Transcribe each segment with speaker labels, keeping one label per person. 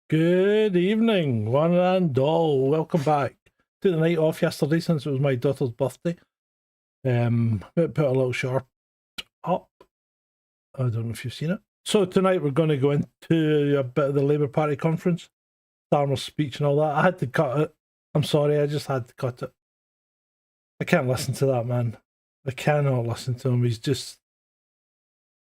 Speaker 1: Good evening, one and all. Welcome back. Took the night off yesterday since it was my daughter's birthday. Put a little short up. I don't know if you've seen it. So tonight we're going to go into a bit of the Labour Party conference, Starmer's speech and all that. I had to cut it. I'm sorry, I just had to cut it. I can't listen to that man. I cannot listen to him. He's just...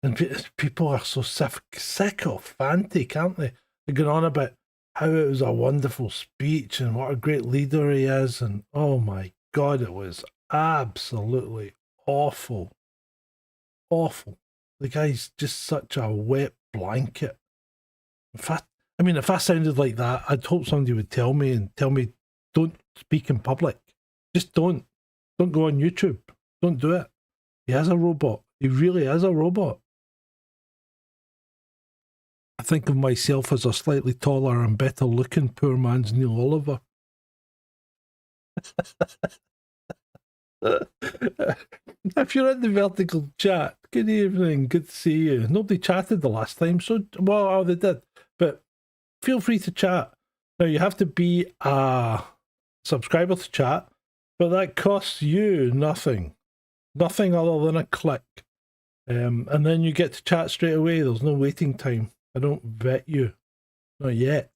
Speaker 1: And people are so sycophantic, aren't they? They're going on about how it was a wonderful speech and what a great leader he is. And oh my God, it was absolutely awful. Awful. The guy's just such a wet blanket. If I sounded like that, I'd hope somebody would tell me, don't speak in public. Just don't. Don't go on YouTube. Don't do it. He is a robot. He really is a robot. I think of myself as a slightly taller and better looking poor man's Neil Oliver. If you're in the vertical chat, good evening, good to see you. Nobody chatted the last time, so, well, they did, but feel free to chat. Now, you have to be a subscriber to chat, but that costs you nothing. Nothing other than a click. And then you get to chat straight away. There's no waiting time. I don't vet you. Not yet.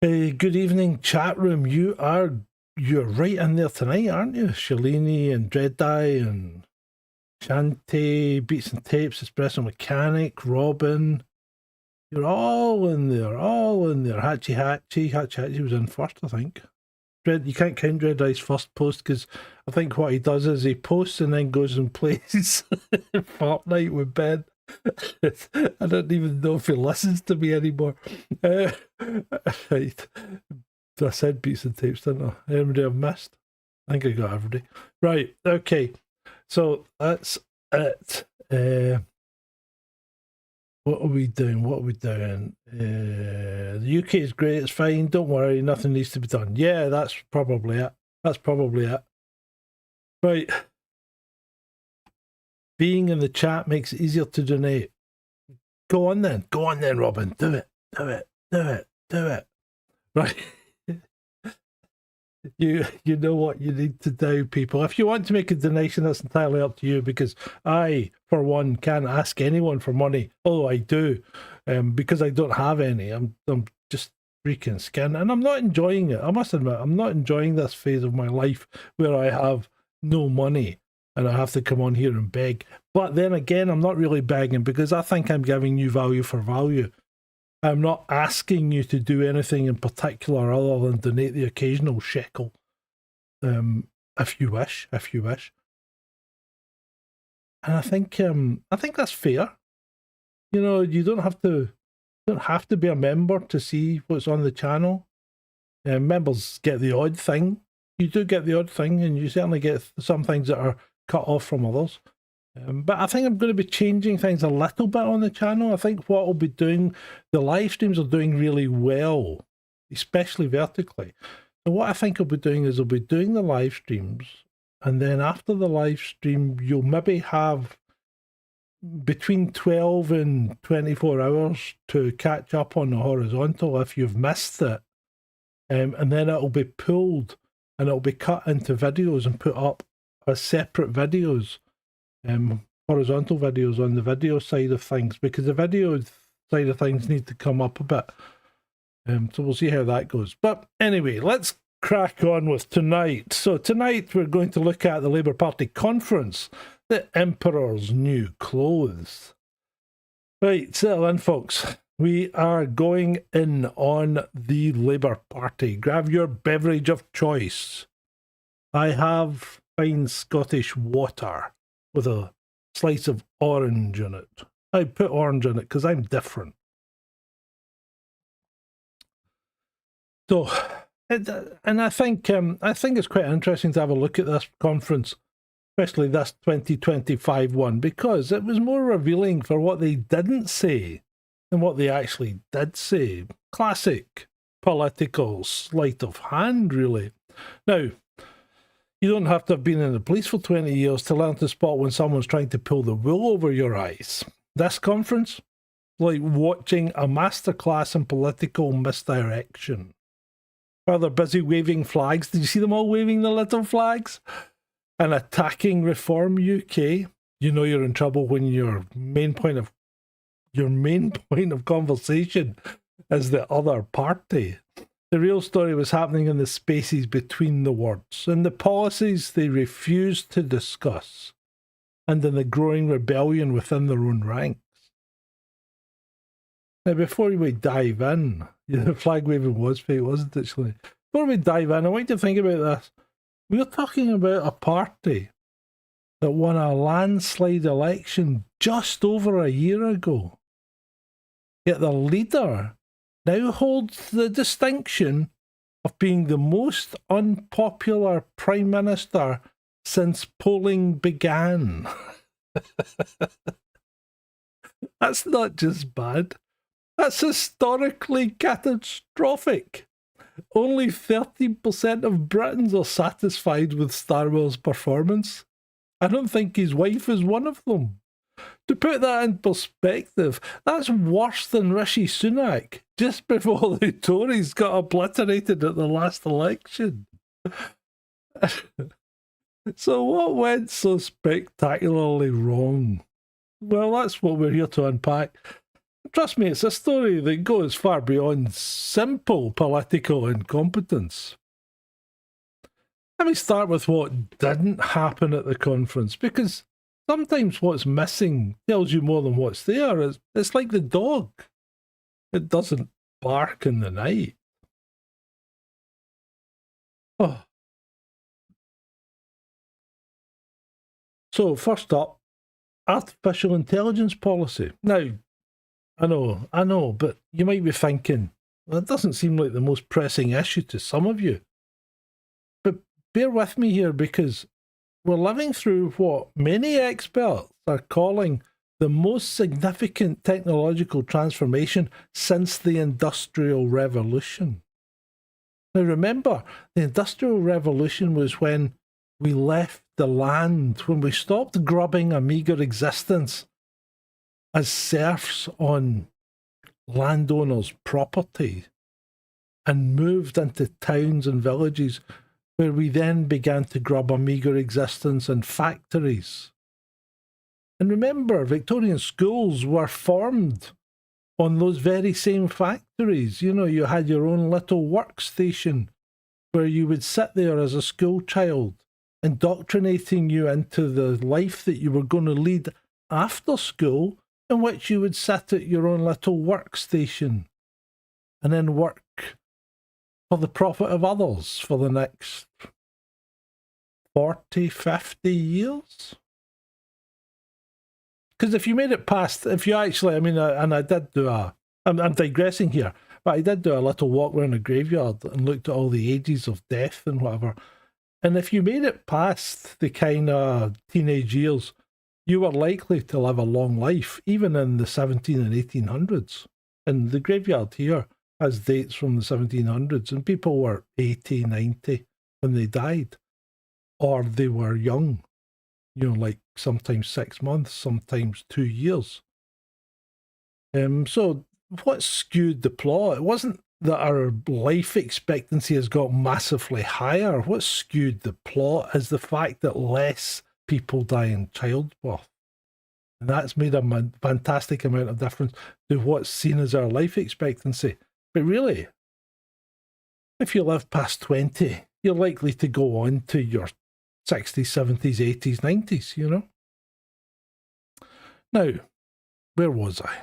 Speaker 1: Good evening, chat room. You're right in there tonight, aren't you? Shalini and Dreadeye and Shantae, Beats and Tapes, Espresso Mechanic, Robin. You're all in there, Hatchy was in first, I think. You can't count Dreadeye's first post because I think what he does is he posts and then goes and plays Fortnite with Ben. I don't even know if he listens to me anymore. Right. I said Beats and Tapes, didn't I? Anybody I've missed? I think I got everybody. Right, okay. So that's it. What are we doing? The UK is great, it's fine, don't worry, nothing needs to be done. Yeah, that's probably it. Right. Being in the chat makes it easier to donate. Go on then, Robin. Do it. Right. You know what you need to do, people. If you want to make a donation, that's entirely up to you, because I, for one, can't ask anyone for money. Although I do, because I don't have any. I'm just freaking skinned, and I'm not enjoying it. I must admit, I'm not enjoying this phase of my life where I have no money and I have to come on here and beg. But then again, I'm not really begging, because I think I'm giving you value for value. I'm not asking you to do anything in particular other than donate the occasional shekel, if you wish. And I think that's fair. You know, you don't have to be a member to see what's on the channel. Members get the odd thing. You do get the odd thing, and you certainly get some things that are cut off from others. But I think I'm going to be changing things a little bit on the channel. I think what we'll be doing, the live streams are doing really well, especially vertically. So what I think I'll be doing is I'll be doing the live streams, and then after the live stream, you'll maybe have between 12 and 24 hours to catch up on the horizontal if you've missed it. And then it'll be pulled and it'll be cut into videos and put up as separate videos. Horizontal videos on the video side of things, because the video side of things need to come up a bit. So we'll see how that goes. But anyway, let's crack on with tonight. So tonight we're going to look at the Labour Party conference, the Emperor's New Clothes. Right, settle in, folks. We are going in on the Labour Party. Grab your beverage of choice. I have fine Scottish water with a slice of orange in it. I put orange in it because I'm different. So, and I think it's quite interesting to have a look at this conference, especially this 2025 one, because it was more revealing for what they didn't say than what they actually did say. Classic political sleight of hand, really. Now, you don't have to have been in the police for 20 years to learn to spot when someone's trying to pull the wool over your eyes. This conference, like watching a masterclass in political misdirection. While they're busy waving flags, did you see them all waving the little flags? And attacking Reform UK. You know you're in trouble when your main point of conversation is the other party. The real story was happening in the spaces between the words, and the policies they refused to discuss, and in the growing rebellion within their own ranks. Now, before we dive in, the flag waving was fake, wasn't it, Shelley? Before we dive in, I want you to think about this. We're talking about a party that won a landslide election just over a year ago. Yet the leader now holds the distinction of being the most unpopular Prime Minister since polling began. That's not just bad. That's historically catastrophic. Only 13% of Britons are satisfied with Starmer's performance. I don't think his wife is one of them. To put that in perspective, that's worse than Rishi Sunak, just before the Tories got obliterated at the last election. So what went so spectacularly wrong? Well, that's what we're here to unpack. Trust me, it's a story that goes far beyond simple political incompetence. Let me start with what didn't happen at the conference, because sometimes what's missing tells you more than what's there. It's like the dog. It doesn't bark in the night. Oh. So, first up, artificial intelligence policy. Now, I know, but you might be thinking, well, it doesn't seem like the most pressing issue to some of you. But bear with me here, because we're living through what many experts are calling the most significant technological transformation since the Industrial Revolution. Now remember, the Industrial Revolution was when we left the land, when we stopped grubbing a meagre existence as serfs on landowners' property and moved into towns and villages where we then began to grub a meagre existence in factories. And remember, Victorian schools were formed on those very same factories. You know, you had your own little workstation where you would sit there as a school child, indoctrinating you into the life that you were going to lead after school, in which you would sit at your own little workstation and then work for the profit of others for the next 40, 50 years. Because if you made it past, if you actually, I did do I'm digressing here, but I did do a little walk around a graveyard and looked at all the ages of death and whatever. And if you made it past the kind of teenage years, you were likely to live a long life, even in the 17 and 1800s. And the graveyard here has dates from the 1700s, and people were 80, 90 when they died. Or they were young, like sometimes 6 months, sometimes 2 years. So what skewed the plot? It wasn't that our life expectancy has got massively higher. What skewed the plot is the fact that less people die in childbirth. And that's made a fantastic amount of difference to what's seen as our life expectancy. But really, if you live past 20, you're likely to go on to your 60s, 70s, 80s, 90s, Now, where was I?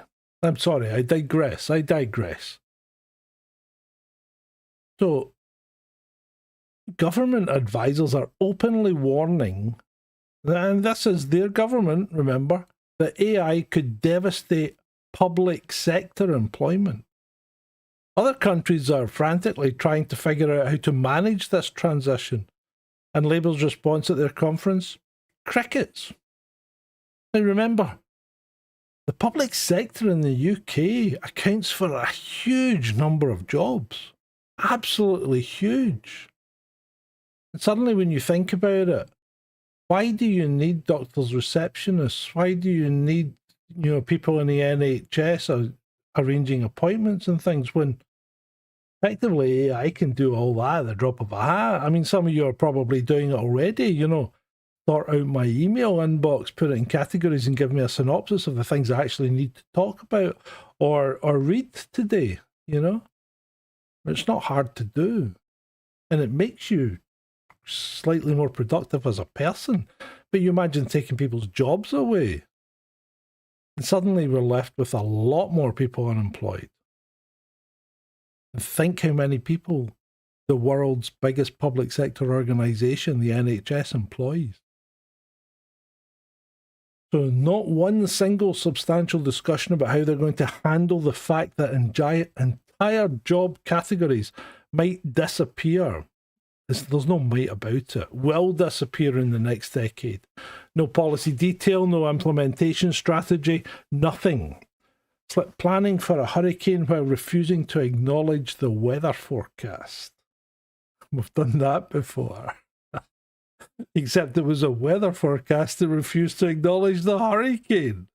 Speaker 1: I'm sorry, I digress. So, government advisors are openly warning, and this is their government, remember, that AI could devastate public sector employment. Other countries are frantically trying to figure out how to manage this transition, and Labour's response at their conference? Crickets. Now remember, the public sector in the UK accounts for a huge number of jobs. Absolutely huge. And suddenly when you think about it, why do you need doctors' receptionists? Why do you need people in the NHS are arranging appointments and things when effectively AI can do all that at the drop of a hat. I mean, some of you are probably doing it already, sort out my email inbox, put it in categories and give me a synopsis of the things I actually need to talk about or read today, It's not hard to do. And it makes you slightly more productive as a person. But you imagine taking people's jobs away. And suddenly we're left with a lot more people unemployed. And think how many people the world's biggest public sector organisation, the NHS, employs. So not one single substantial discussion about how they're going to handle the fact that entire job categories might disappear. There's no might about it. Will disappear in the next decade. No policy detail, no implementation strategy, nothing. It's like planning for a hurricane while refusing to acknowledge the weather forecast. We've done that before. Except it was a weather forecast that refused to acknowledge the hurricane.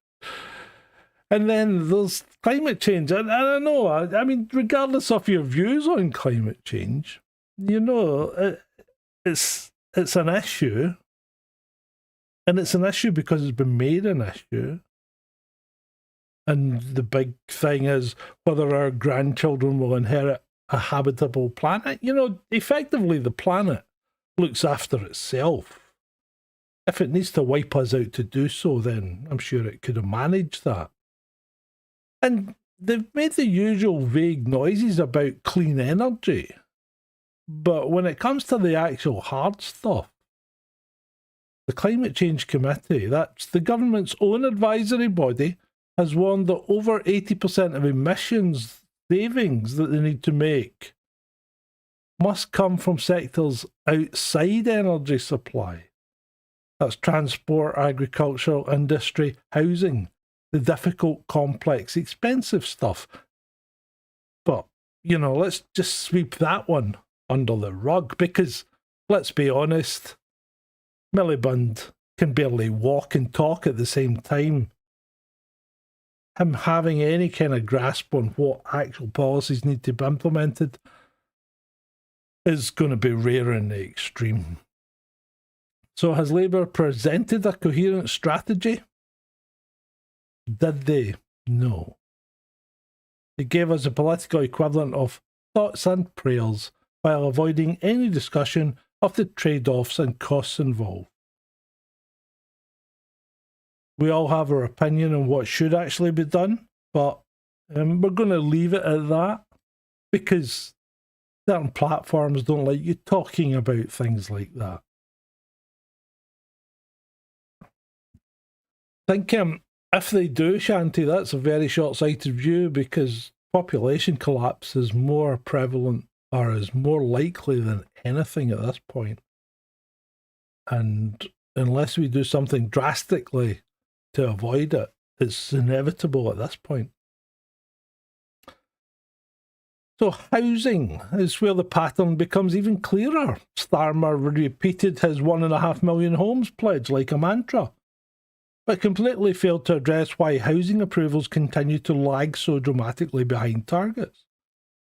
Speaker 1: And then there's climate change. And I know, I mean, regardless of your views on climate change, it's an issue. And it's an issue because it's been made an issue. And the big thing is whether our grandchildren will inherit a habitable planet. Effectively the planet looks after itself. If it needs to wipe us out to do so, then I'm sure it could have managed that. And they've made the usual vague noises about clean energy. But when it comes to the actual hard stuff, the Climate Change Committee, that's the government's own advisory body, has warned that over 80% of emissions savings that they need to make must come from sectors outside energy supply. That's transport, agricultural, industry, housing, the difficult, complex, expensive stuff. But, let's just sweep that one under the rug because, let's be honest, Miliband can barely walk and talk at the same time. Him having any kind of grasp on what actual policies need to be implemented is going to be rare in the extreme. So has Labour presented a coherent strategy? Did they? No. They gave us a political equivalent of thoughts and prayers while avoiding any discussion of the trade-offs and costs involved. We all have our opinion on what should actually be done, but we're going to leave it at that because certain platforms don't like you talking about things like that. I think if they do, Shanti, that's a very short-sighted view because population collapse is more prevalent or is more likely than anything at this point. And unless we do something drastically to avoid it, it's inevitable at this point. So housing is where the pattern becomes even clearer. Starmer repeated his 1.5 million homes pledge like a mantra, but completely failed to address why housing approvals continue to lag so dramatically behind targets.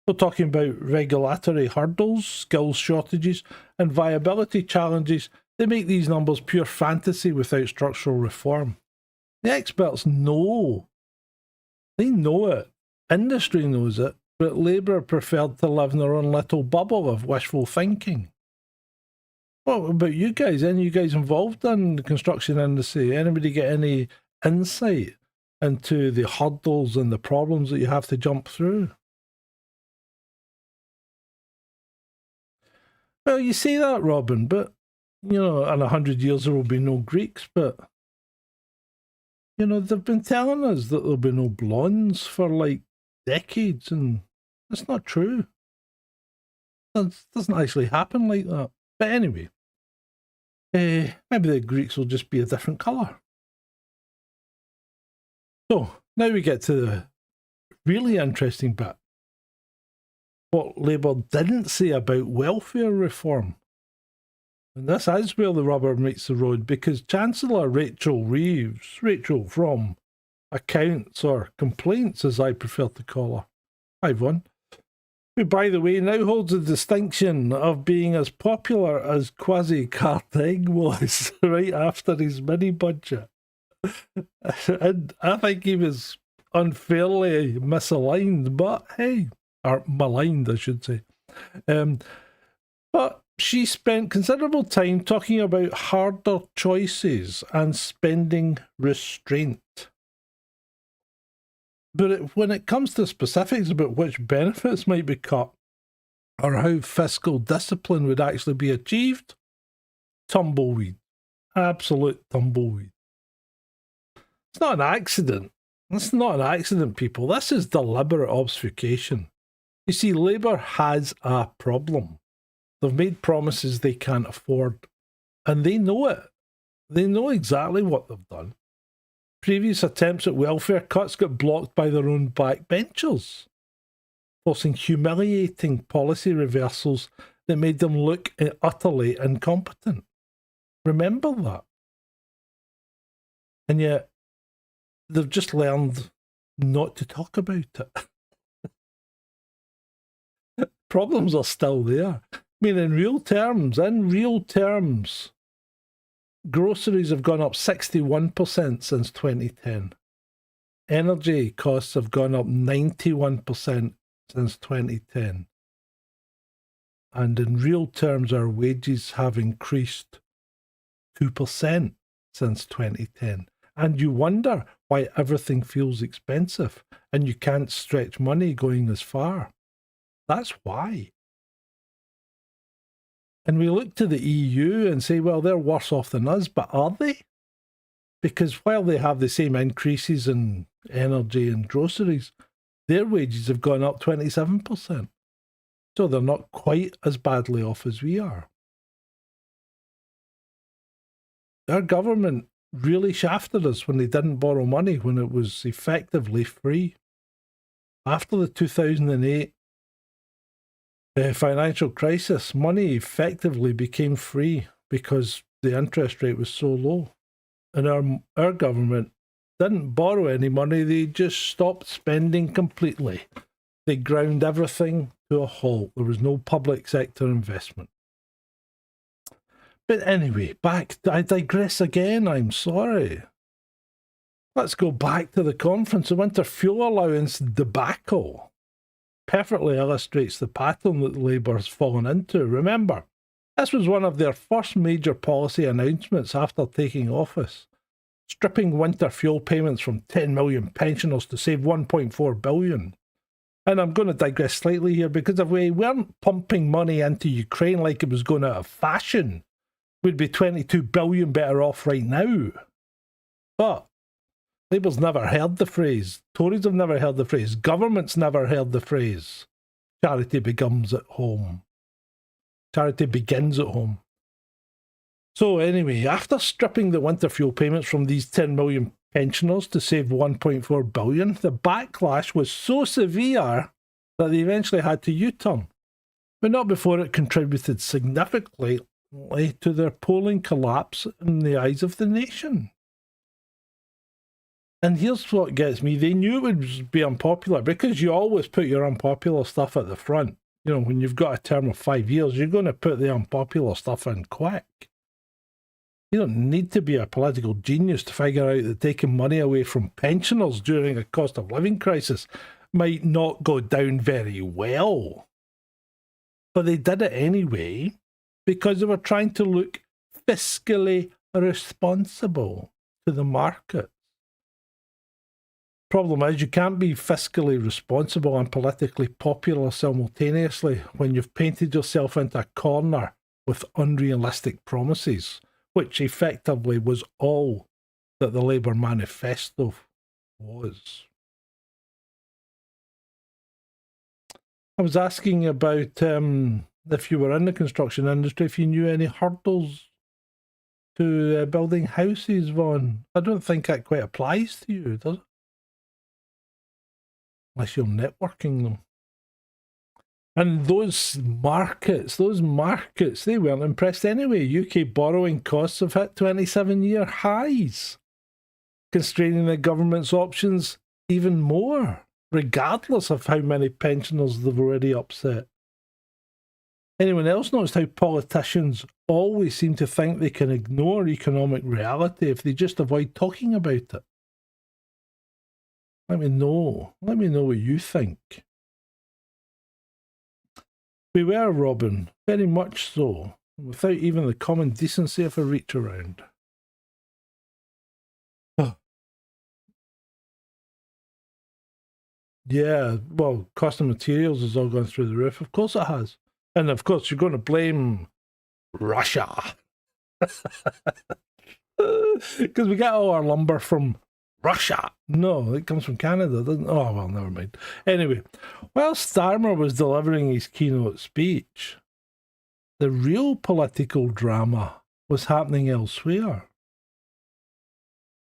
Speaker 1: We're talking about regulatory hurdles, skills shortages, and viability challenges. They make these numbers pure fantasy without structural reform. The experts know. They know it. Industry knows it. But Labour preferred to live in their own little bubble of wishful thinking. What about you guys? Any of you guys involved in the construction industry? Anybody get any insight into the hurdles and the problems that you have to jump through? Well, you say that, Robin, but, in 100 years there will be no Greeks, but, they've been telling us that there'll be no blondes for, decades, and it's not true. It doesn't actually happen like that. But anyway, maybe the Greeks will just be a different colour. So, now we get to the really interesting bit. What Labour didn't say about welfare reform. And this is where the rubber meets the road, because Chancellor Rachel from accounts, or complaints, as I prefer to call her. Hi, Yvonne. Who, by the way, now holds the distinction of being as popular as Kwasi Kwarteng was right after his mini-budget. And I think he was unfairly misaligned, but hey, or maligned, I should say. But she spent considerable time talking about harder choices and spending restraint. But when it comes to specifics about which benefits might be cut or how fiscal discipline would actually be achieved, tumbleweed. Absolute tumbleweed. It's not an accident. It's not an accident, people. This is deliberate obfuscation. You see, Labour has a problem. They've made promises they can't afford, and they know it. They know exactly what they've done. Previous attempts at welfare cuts got blocked by their own backbenchers, forcing humiliating policy reversals that made them look utterly incompetent. Remember that. And yet, they've just learned not to talk about it. Problems are still there. I mean, in real terms, groceries have gone up 61% since 2010. Energy costs have gone up 91% since 2010. And in real terms, our wages have increased 2% since 2010. And you wonder why everything feels expensive and you can't stretch money going as far. That's why. And we look to the EU and say, well, they're worse off than us, but are they? Because while they have the same increases in energy and groceries, their wages have gone up 27%. So they're not quite as badly off as we are. Our government really shafted us when they didn't borrow money when it was effectively free. After the 2008 financial crisis, money effectively became free because the interest rate was so low. And our government didn't borrow any money, they just stopped spending completely. They ground everything to a halt. There was no public sector investment. But anyway, I digress again, I'm sorry. Let's go back to the conference. The winter fuel allowance debacle perfectly illustrates the pattern that Labour has fallen into. Remember, this was one of their first major policy announcements after taking office, stripping winter fuel payments from 10 million pensioners to save 1.4 billion. And I'm going to digress slightly here, because if we weren't pumping money into Ukraine like it was going out of fashion, we'd be 22 billion better off right now. But Labour's never heard the phrase. Tories have never heard the phrase. Government's never heard the phrase. Charity begins at home. Charity begins at home. So anyway, after stripping the winter fuel payments from these 10 million pensioners to save 1.4 billion, the backlash was so severe that they eventually had to U-turn. But not before it contributed significantly to their polling collapse in the eyes of the nation. And here's what gets me. They knew it would be unpopular, because you always put your unpopular stuff at the front. You know, when you've got a term of 5 years, you're going to put the unpopular stuff in quick. You don't need to be a political genius to figure out that taking money away from pensioners during a cost of living crisis might not go down very well. But they did it anyway, because they were trying to look fiscally responsible to the market. Problem is, you can't be fiscally responsible and politically popular simultaneously when you've painted yourself into a corner with unrealistic promises, which effectively was all that the Labour manifesto was. I was asking about if you were in the construction industry, if you knew any hurdles to building houses, Vaughn. I don't think that quite applies to you, does it? Unless you're networking them. And those markets, they weren't impressed anyway. UK borrowing costs have hit 27-year highs. constraining the government's options even more, regardless of how many pensioners they've already upset. Anyone else noticed how politicians always seem to think they can ignore economic reality if they just avoid talking about it? Let me know. Let me know what you think. Beware, Robin, very much so, without even the common decency of a reach around. Yeah, well, cost of materials has all gone through the roof. Of course it has. And of course, you're going to blame Russia. Because we get all our lumber from Russia. No, it comes from Canada, doesn't it? Oh, well, never mind. Anyway, while Starmer was delivering his keynote speech, the real political drama was happening elsewhere.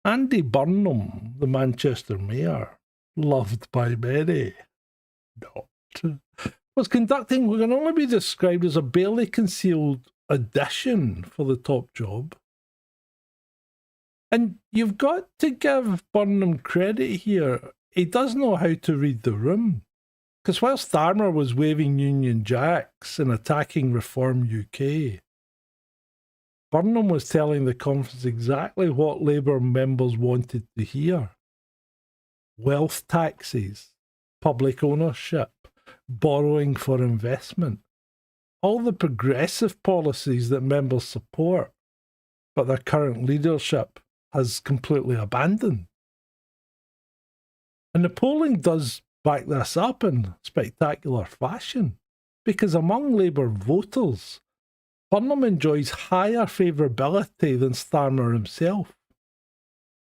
Speaker 1: Andy Burnham, the Manchester mayor, loved by many, not, was conducting what can only be described as a barely concealed audition for the top job. And you've got to give Burnham credit here. He does know how to read the room. Because while Starmer was waving Union Jacks and attacking Reform UK, Burnham was telling the conference exactly what Labour members wanted to hear. Wealth taxes, public ownership, borrowing for investment. All the progressive policies that members support, but their current leadership has completely abandoned. And the polling does back this up in spectacular fashion, because among Labour voters, Burnham enjoys higher favourability than Starmer himself.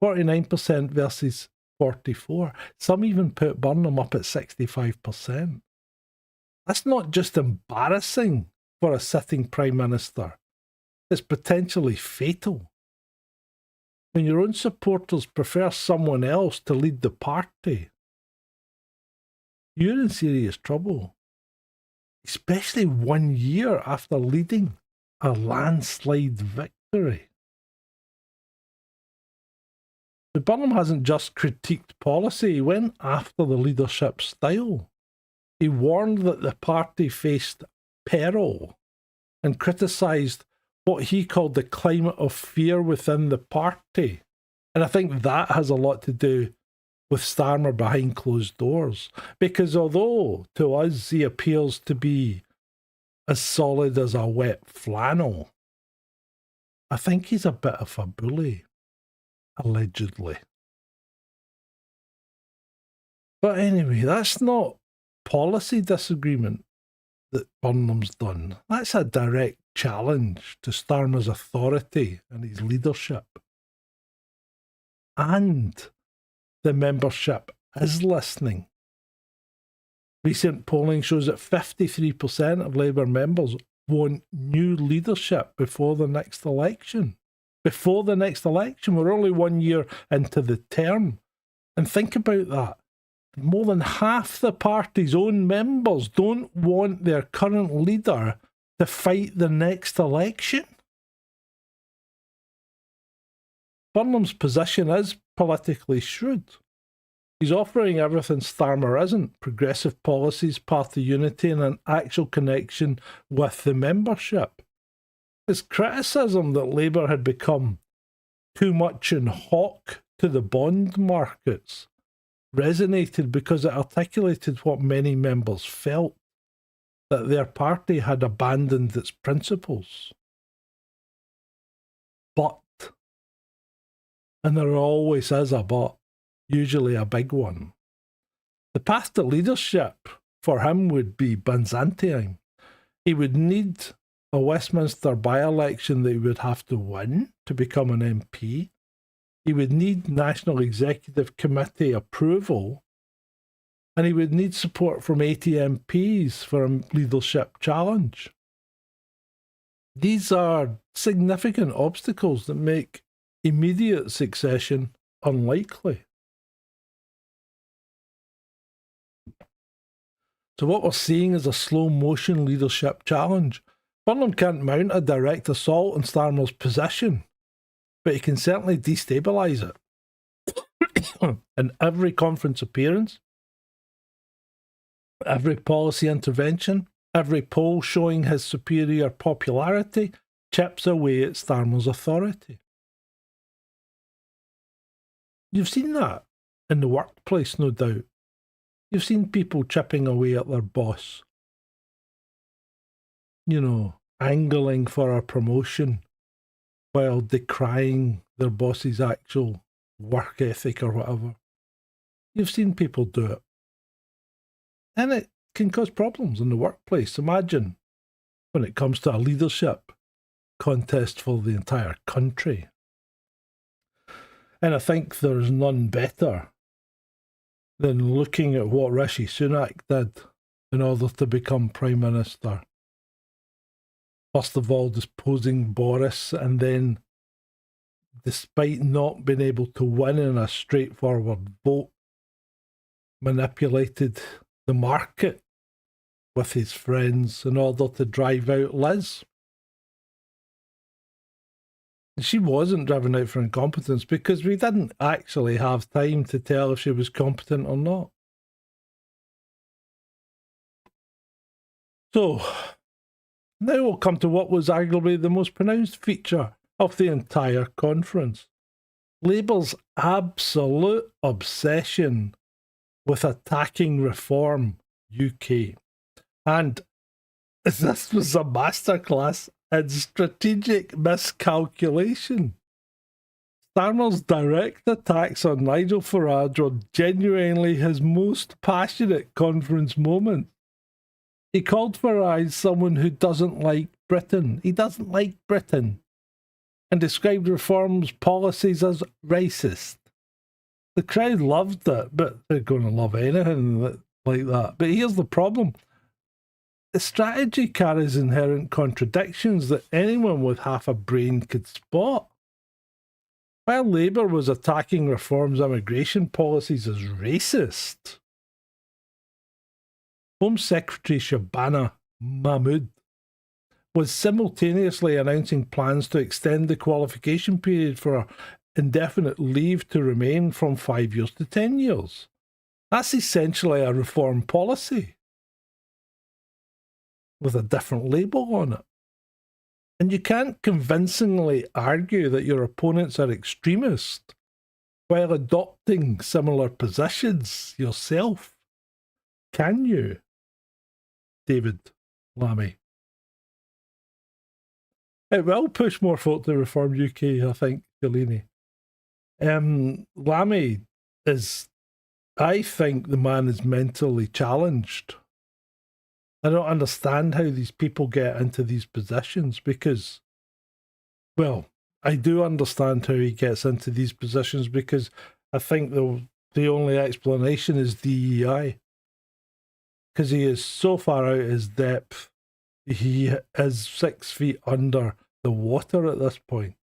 Speaker 1: 49% versus 44%. Some even put Burnham up at 65%. That's not just embarrassing for a sitting Prime Minister. It's potentially fatal. When your own supporters prefer someone else to lead the party, you're in serious trouble. Especially 1 year after leading a landslide victory. But Burnham hasn't just critiqued policy, he went after the leadership style. He warned that the party faced peril and criticised what he called the climate of fear within the party. And I think that has a lot to do with Starmer behind closed doors. Because although to us he appears to be as solid as a wet flannel, I think he's a bit of a bully, allegedly. But anyway, that's not policy disagreement that Burnham's done. That's a direct challenge to Starmer's authority and his leadership. And the membership is listening. Recent polling shows that 53% of Labour members want new leadership before the next election. Before the next election, we're only 1 year into the term. And think about that. More than half the party's own members don't want their current leader to fight the next election. Burnham's position is politically shrewd. He's offering everything Starmer isn't: progressive policies, party unity, and an actual connection with the membership. His criticism that Labour had become too much in hock to the bond markets resonated because it articulated what many members felt, that their party had abandoned its principles. But, and there always is a but, usually a big one, the path to leadership for him would be Byzantine. He would need a Westminster by-election that he would have to win to become an MP. He would need National Executive Committee approval, and he would need support from 80 MPs for a leadership challenge. These are significant obstacles that make immediate succession unlikely. So what we're seeing is a slow-motion leadership challenge. Burnham can't mount a direct assault on Starmer's position, but he can certainly destabilise it. In every conference appearance, every policy intervention, every poll showing his superior popularity chips away at Starmer's authority. You've seen that in the workplace, no doubt. You've seen people chipping away at their boss. Angling for a promotion while decrying their boss's actual work ethic or whatever. You've seen people do it. And it can cause problems in the workplace. Imagine when it comes to a leadership contest for the entire country. And I think there's none better than looking at what Rishi Sunak did in order to become Prime Minister. First of all, disposing Boris, and then, despite not being able to win in a straightforward vote, manipulated the market with his friends in order to drive out Liz. She wasn't driven out for incompetence because we didn't actually have time to tell if she was competent or not. So, now we'll come to what was arguably the most pronounced feature of the entire conference. Labour's absolute obsession with attacking Reform UK. And this was a masterclass in strategic miscalculation. Starmer's direct attacks on Nigel Farage were genuinely his most passionate conference moment. He called Farage someone who doesn't like Britain. He doesn't like Britain. And described Reform's policies as racist. The crowd loved it, but they're going to love anything like that. But here's the problem. The strategy carries inherent contradictions that anyone with half a brain could spot. While Labour was attacking Reform's immigration policies as racist, Home Secretary Shabana Mahmood was simultaneously announcing plans to extend the qualification period for indefinite leave to remain from 5 years to 10 years. That's essentially a reform policy with a different label on it. And you can't convincingly argue that your opponents are extremist while adopting similar positions yourself. Can you, David Lammy? It will push more folk to Reform UK, I think, Galini. Lammy is, I think the man is mentally challenged. I don't understand how these people get into these positions because, well, I do understand how he gets into these positions because I think the only explanation is DEI. Because he is so far out his depth, he is 6 feet under the water at this point.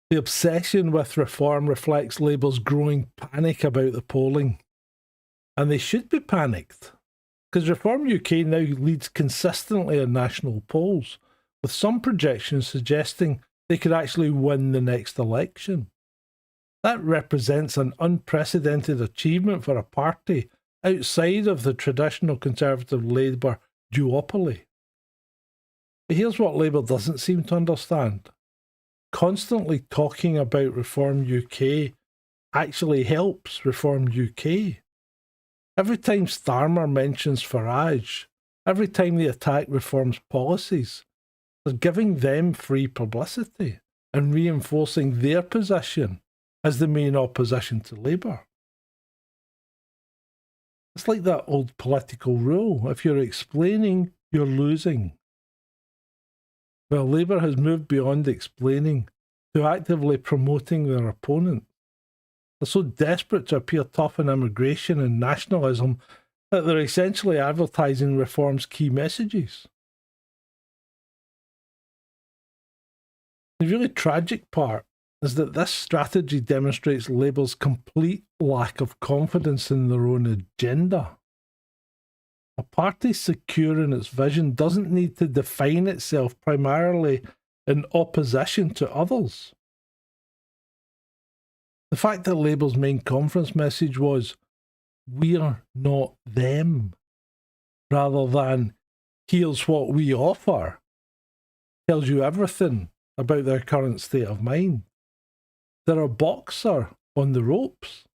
Speaker 1: The obsession with reform reflects Labour's growing panic about the polling. And they should be panicked, because Reform UK now leads consistently in national polls, with some projections suggesting they could actually win the next election. That represents an unprecedented achievement for a party outside of the traditional Conservative Labour duopoly. But here's what Labour doesn't seem to understand. Constantly talking about Reform UK actually helps Reform UK. Every time Starmer mentions Farage, every time they attack Reform's policies, they're giving them free publicity and reinforcing their position as the main opposition to Labour. It's like that old political rule. If you're explaining, you're losing. Well, Labour has moved beyond explaining to actively promoting their opponent. They're so desperate to appear tough on immigration and nationalism that they're essentially advertising Reform's key messages. The really tragic part is that this strategy demonstrates Labour's complete lack of confidence in their own agenda. A party secure in its vision doesn't need to define itself primarily in opposition to others. The fact that Labour's main conference message was, "We're not them," rather than, "Here's what we offer," tells you everything about their current state of mind. They're a boxer on the ropes.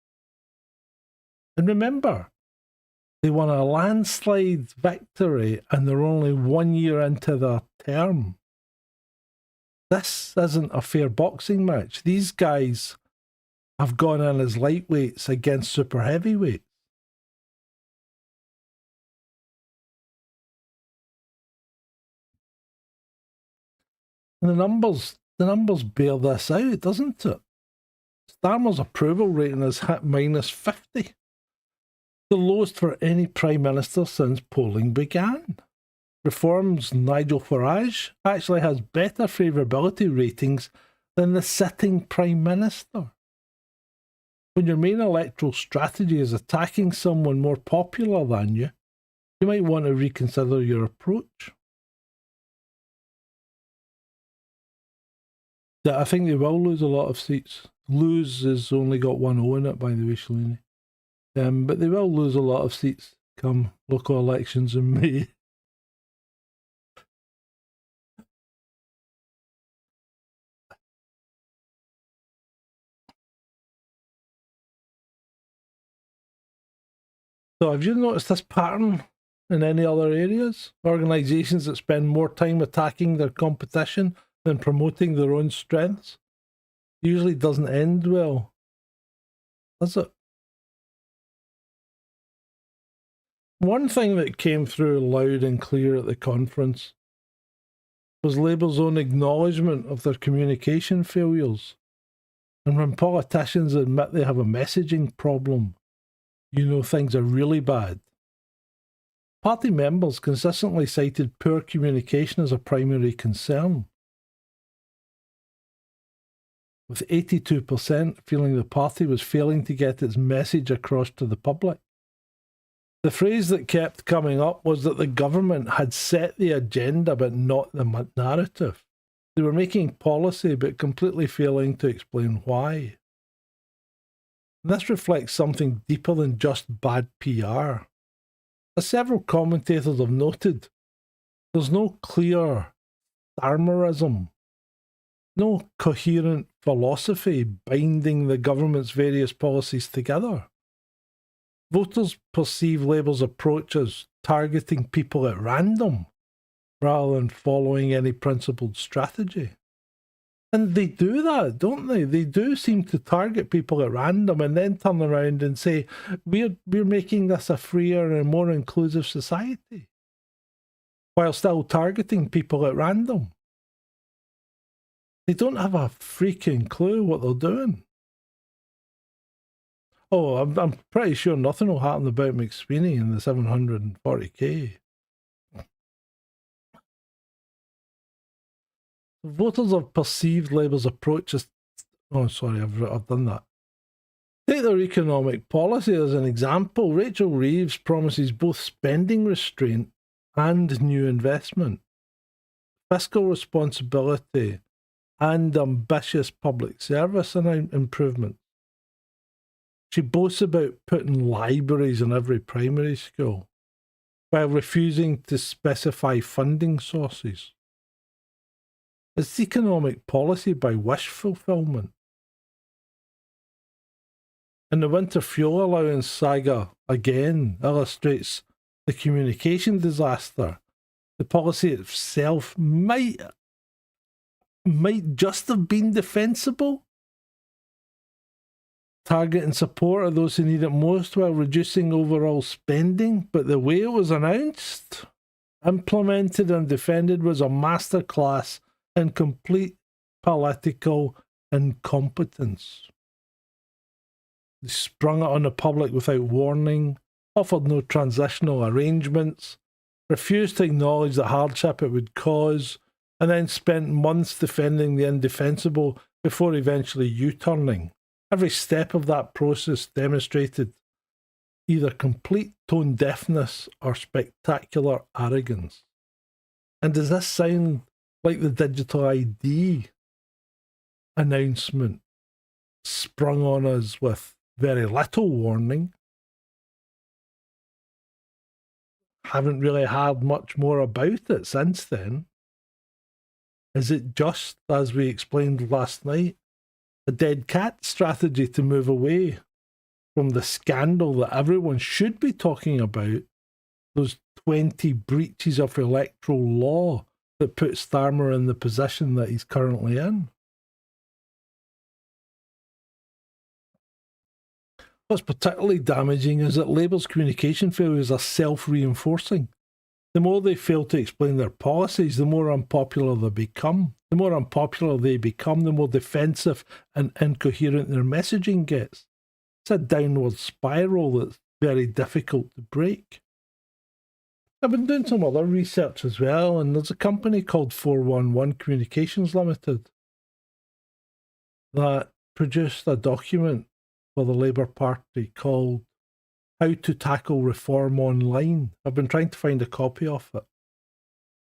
Speaker 1: And remember, they won a landslide victory and they're only 1 year into their term. This isn't a fair boxing match. These guys have gone in as lightweights against super heavyweights. And the numbers bear this out, doesn't it? Starmer's approval rating has hit -50, the lowest for any Prime Minister since polling began. Reform's Nigel Farage actually has better favourability ratings than the sitting Prime Minister. When your main electoral strategy is attacking someone more popular than you might want to reconsider your approach. I think they will lose a lot of seats. Lose has only got 1-0 in it, by the way, Shalini. But they will lose a lot of seats come local elections in May. So have you noticed this pattern in any other areas? Organisations that spend more time attacking their competition than promoting their own strengths usually doesn't end well, does it? One thing that came through loud and clear at the conference was Labour's own acknowledgement of their communication failures. And when politicians admit they have a messaging problem, you know things are really bad. Party members consistently cited poor communication as a primary concern, with 82% feeling the party was failing to get its message across to the public. The phrase that kept coming up was that the government had set the agenda but not the narrative. They were making policy but completely failing to explain why. And this reflects something deeper than just bad PR. As several commentators have noted, there's no clear Starmerism, no coherent philosophy binding the government's various policies together. Voters perceive Labour's approach as targeting people at random, rather than following any principled strategy. And they do that, don't they? They do seem to target people at random and then turn around and say, we're making this a freer and more inclusive society, while still targeting people at random. They don't have a freaking clue what they're doing. Oh, I'm pretty sure nothing will happen about McSweeney in the 740k. Voters have perceived Labour's approach as... Oh, sorry, I've done that. Take their economic policy as an example. Rachel Reeves promises both spending restraint and new investment, fiscal responsibility and ambitious public service and improvement. She boasts about putting libraries in every primary school, while refusing to specify funding sources. It's economic policy by wish fulfillment. And the winter fuel allowance saga again illustrates the communication disaster. The policy itself might just have been defensible, targeting support of those who need it most while reducing overall spending, but the way it was announced, implemented and defended was a masterclass in complete political incompetence. They sprung it on the public without warning, offered no transitional arrangements, refused to acknowledge the hardship it would cause, and then spent months defending the indefensible before eventually U-turning. Every step of that process demonstrated either complete tone deafness or spectacular arrogance. And does this sound like the digital ID announcement sprung on us with very little warning. Haven't really heard much more about it since then. Is it just, as we explained last night, a dead cat strategy to move away from the scandal that everyone should be talking about, those 20 breaches of electoral law that put Starmer in the position that he's currently in? What's particularly damaging is that Labour's communication failures are self-reinforcing. The more they fail to explain their policies, the more unpopular they become. The more unpopular they become, the more defensive and incoherent their messaging gets. It's a downward spiral that's very difficult to break. I've been doing some other research as well, and there's a company called 411 Communications Limited that produced a document for the Labour Party called How to Tackle Reform Online. I've been trying to find a copy of it,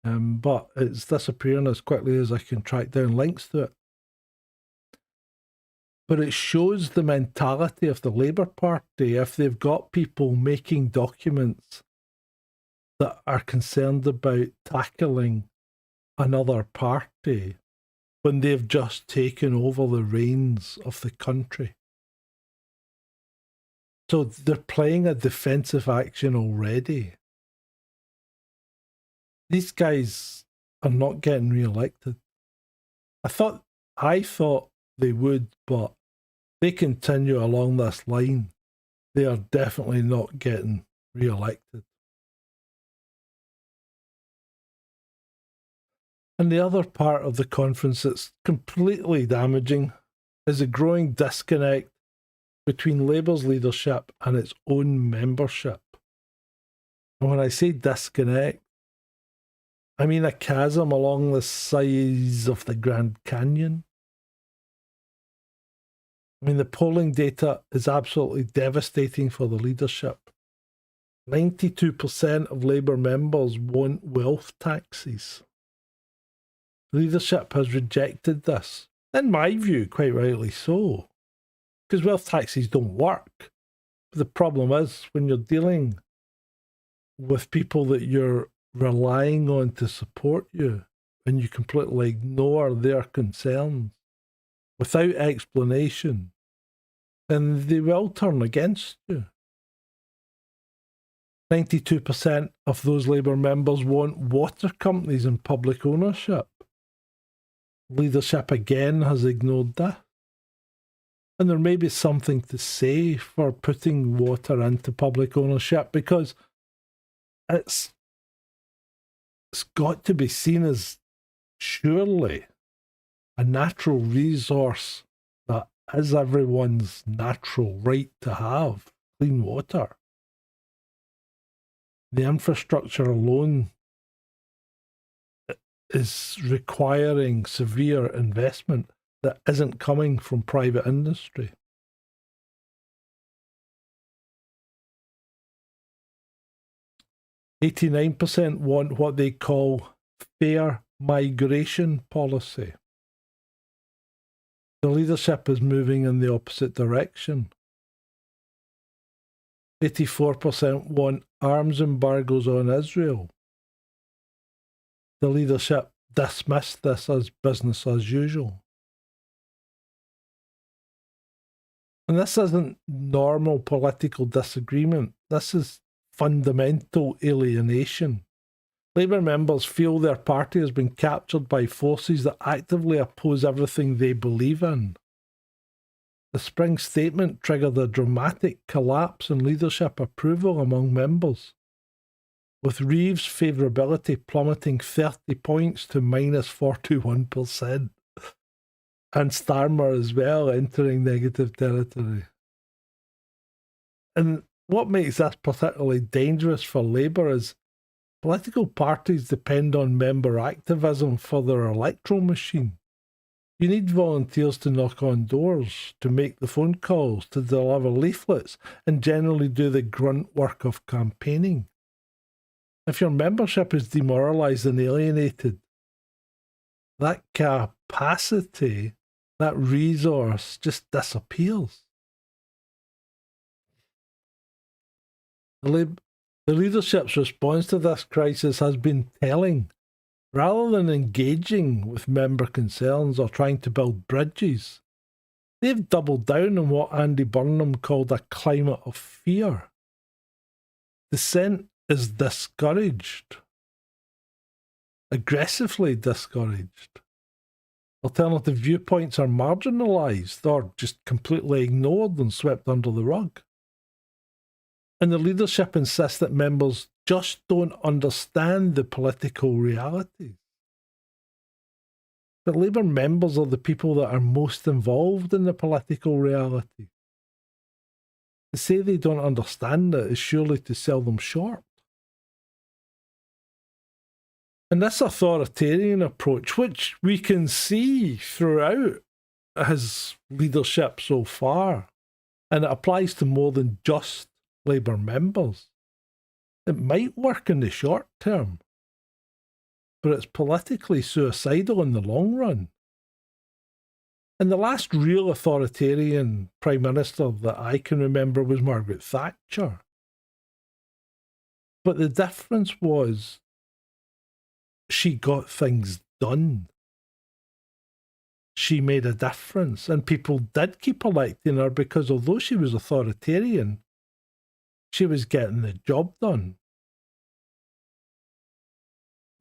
Speaker 1: but it's disappearing as quickly as I can track down links to it. But it shows the mentality of the Labour Party if they've got people making documents that are concerned about tackling another party when they've just taken over the reins of the country. So they're playing a defensive action already. These guys are not getting re-elected. I thought they would, but they continue along this line. They are definitely not getting re-elected. And the other part of the conference that's completely damaging is a growing disconnect between Labour's leadership and its own membership. And when I say disconnect, I mean a chasm along the size of the Grand Canyon. I mean, the polling data is absolutely devastating for the leadership. 92% of Labour members want wealth taxes. Leadership has rejected this. In my view, quite rightly so. Because wealth taxes don't work. But the problem is when you're dealing with people that you're relying on to support you and you completely ignore their concerns without explanation, then they will turn against you. 92% of those Labour members want water companies in public ownership. Leadership again has ignored that. And there may be something to say for putting water into public ownership because it's got to be seen as surely a natural resource that is everyone's natural right to have clean water. The infrastructure alone is requiring severe investment that isn't coming from private industry. %89% want what they call fair migration policy. The leadership is moving in the opposite direction. 84% want arms embargoes on Israel. The leadership dismissed this as business as usual. And this isn't normal political disagreement. This is fundamental alienation. Labour members feel their party has been captured by forces that actively oppose everything they believe in. The spring statement triggered a dramatic collapse in leadership approval among members, with Reeves' favourability plummeting 30 points to minus 41%, and Starmer as well entering negative territory. And what makes this particularly dangerous for Labour is political parties depend on member activism for their electoral machine. You need volunteers to knock on doors, to make the phone calls, to deliver leaflets, and generally do the grunt work of campaigning. If your membership is demoralised and alienated, that capacity that resource just disappears. The leadership's response to this crisis has been telling. Rather than engaging with member concerns or trying to build bridges, they've doubled down on what Andy Burnham called a climate of fear. Dissent is discouraged, aggressively discouraged. Alternative viewpoints are marginalised or just completely ignored and swept under the rug. And the leadership insists that members just don't understand the political realities. But Labour members are the people that are most involved in the political reality. To say they don't understand it is surely to sell them short. And this authoritarian approach, which we can see throughout his leadership so far, and it applies to more than just Labour members, it might work in the short term, but it's politically suicidal in the long run. And the last real authoritarian Prime Minister that I can remember was Margaret Thatcher. But the difference was she got things done. She made a difference, and people did keep electing her because although she was authoritarian, she was getting the job done.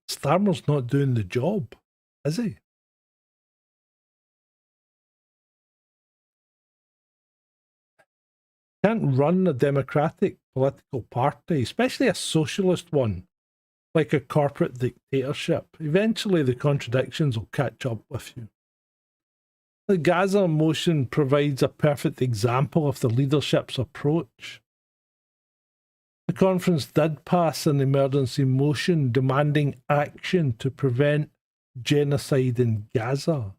Speaker 1: Starmer's not doing the job, is he? Can't run a democratic political party, especially a socialist one, like a corporate dictatorship. Eventually the contradictions will catch up with you. The Gaza motion provides a perfect example of the leadership's approach. The conference did pass an emergency motion demanding action to prevent genocide in Gaza.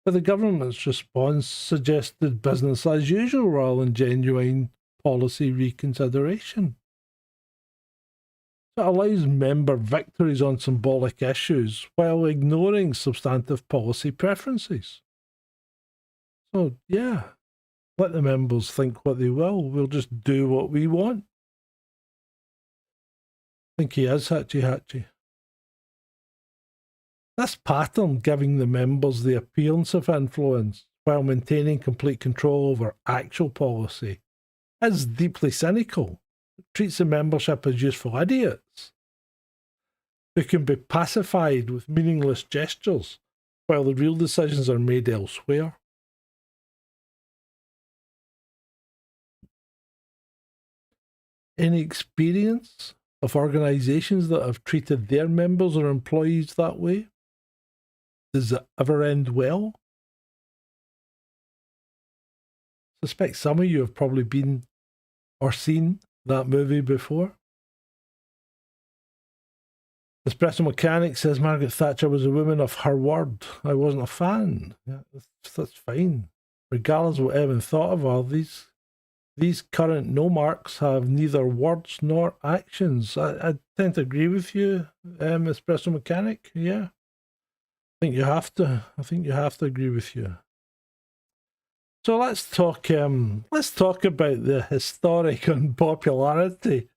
Speaker 1: But the government's response suggested business as usual rather than genuine policy reconsideration. It allows member victories on symbolic issues while ignoring substantive policy preferences. So, yeah, let the members think what they will. We'll just do what we want. I think he is hatchy. This pattern, giving the members the appearance of influence while maintaining complete control over actual policy, is deeply cynical. It treats the membership as useful idiots who can be pacified with meaningless gestures while the real decisions are made elsewhere. Any experience of organisations that have treated their members or employees that way? Does it ever end well? I suspect some of you have probably been or seen that movie before. Espresso Mechanic says Margaret Thatcher was a woman of her word. I wasn't a fan. Yeah, that's fine. Regardless of what Evan thought of her, these current no marks have neither words nor actions. I tend to agree with you, Espresso Mechanic. Yeah. I think you have to agree with you. So let's talk about the historic unpopularity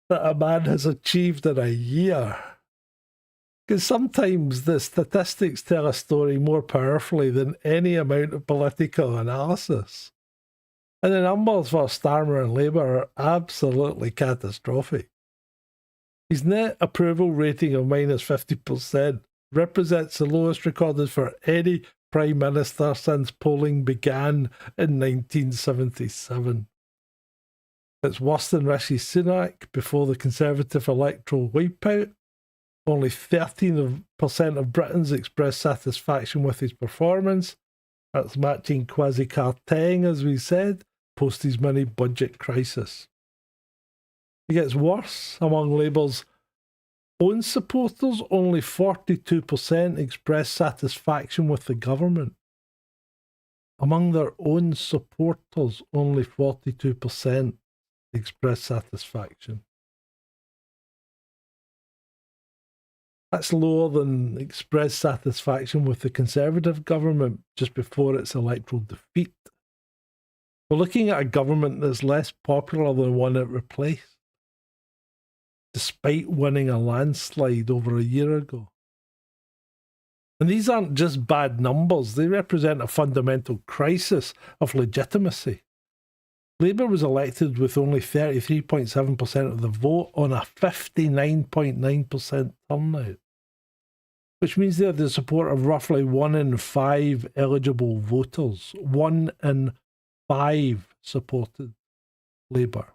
Speaker 1: that a man has achieved in a year. Because sometimes the statistics tell a story more powerfully than any amount of political analysis. And the numbers for Starmer and Labour are absolutely catastrophic. His net approval rating of -50% represents the lowest recorded for any Prime Minister since polling began in 1977. It's worse than Rishi Sunak before the Conservative electoral wipeout. Only 13% of Britons expressed satisfaction with his performance. That's matching Kwasi Kwarteng, as we said, post his mini budget crisis. It gets worse. Among Labour's own supporters, only 42% expressed satisfaction with the government. Among their own supporters, only 42% expressed satisfaction. That's lower than expressed satisfaction with the Conservative government just before its electoral defeat. We're looking at a government that's less popular than the one it replaced, despite winning a landslide over a year ago. And these aren't just bad numbers, they represent a fundamental crisis of legitimacy. Labour was elected with only 33.7% of the vote on a 59.9% turnout, which means they had the support of roughly 1 in 5 eligible voters. 1 in 5 supported Labour.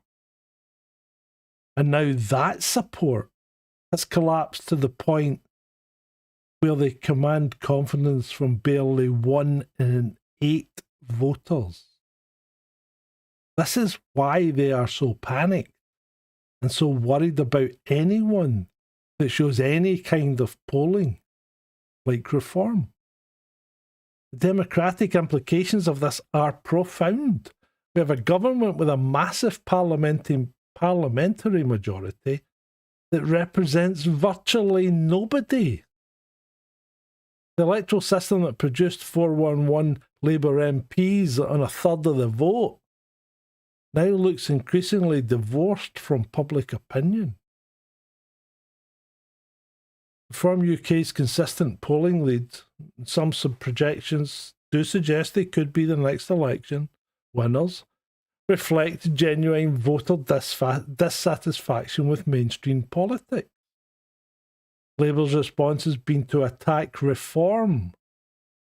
Speaker 1: And now that support has collapsed to the point where they command confidence from barely 1 in 8 voters. This is why they are so panicked and so worried about anyone that shows any kind of polling like reform. The democratic implications of this are profound. We have a government with a massive parliamentary majority that represents virtually nobody. The electoral system that produced 411 Labour MPs on a third of the vote now looks increasingly divorced from public opinion. From UK's consistent polling lead, some projections do suggest they could be the next election winners, reflect genuine voter dissatisfaction with mainstream politics. Labour's response has been to attack reform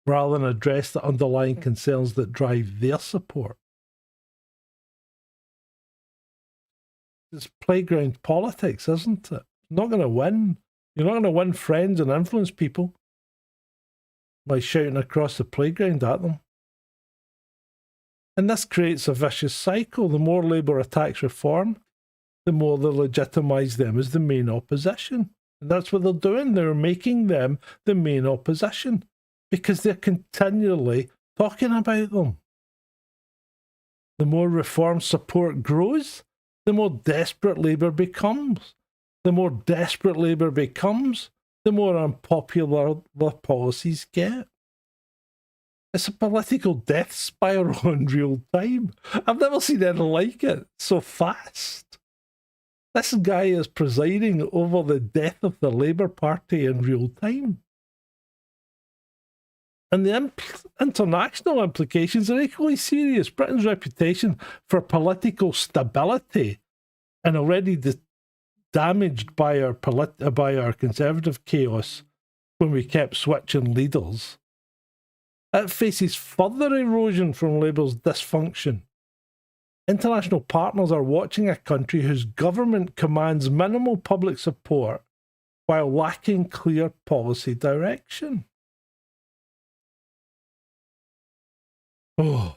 Speaker 1: rather than address the underlying concerns that drive their support. It's playground politics, isn't it? You're not going to win. You're not going to win friends and influence people by shouting across the playground at them. And this creates a vicious cycle. The more Labour attacks reform, the more they legitimise them as the main opposition. And that's what they're doing. They're making them the main opposition because they're continually talking about them. The more reform support grows, the more desperate Labour becomes. The more desperate Labour becomes, the more unpopular the policies get. It's a political death spiral in real time. I've never seen anything like it so fast. This guy is presiding over the death of the Labour Party in real time. And the international implications are equally serious. Britain's reputation for political stability, and already damaged by our Conservative chaos when we kept switching leaders, it faces further erosion from Labour's dysfunction. International partners are watching a country whose government commands minimal public support while lacking clear policy direction. Oh.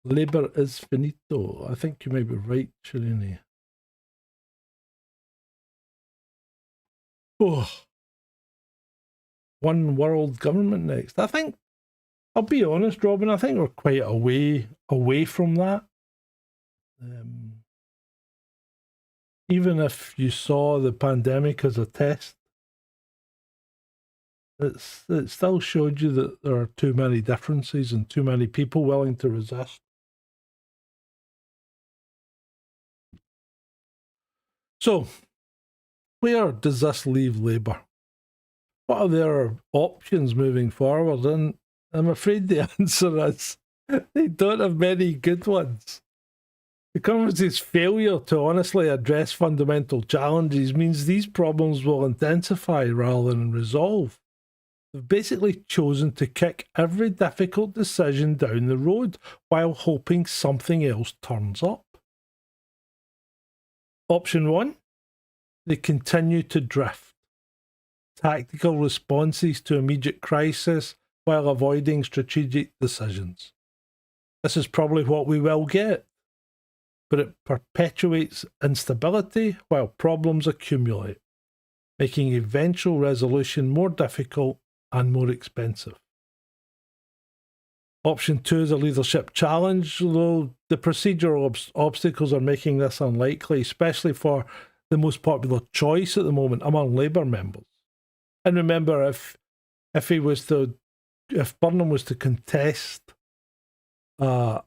Speaker 1: Labour is finito. I think you may be right, Shirini. Oh. One world government next. I think, I'll be honest, Robin, I think we're quite away from that. Even if you saw the pandemic as a test, it still showed you that there are too many differences and too many people willing to resist. So, where does this leave Labour? What are their options moving forward? And I'm afraid the answer is they don't have many good ones. The government's failure to honestly address fundamental challenges means these problems will intensify rather than resolve. They've basically chosen to kick every difficult decision down the road while hoping something else turns up. Option 1, they continue to drift. Tactical responses to immediate crisis while avoiding strategic decisions. This is probably what we will get, but it perpetuates instability while problems accumulate, making eventual resolution more difficult and more expensive. Option 2 is a leadership challenge, though the procedural obstacles are making this unlikely, especially for the most popular choice at the moment among Labour members. And remember, if Burnham was to contest a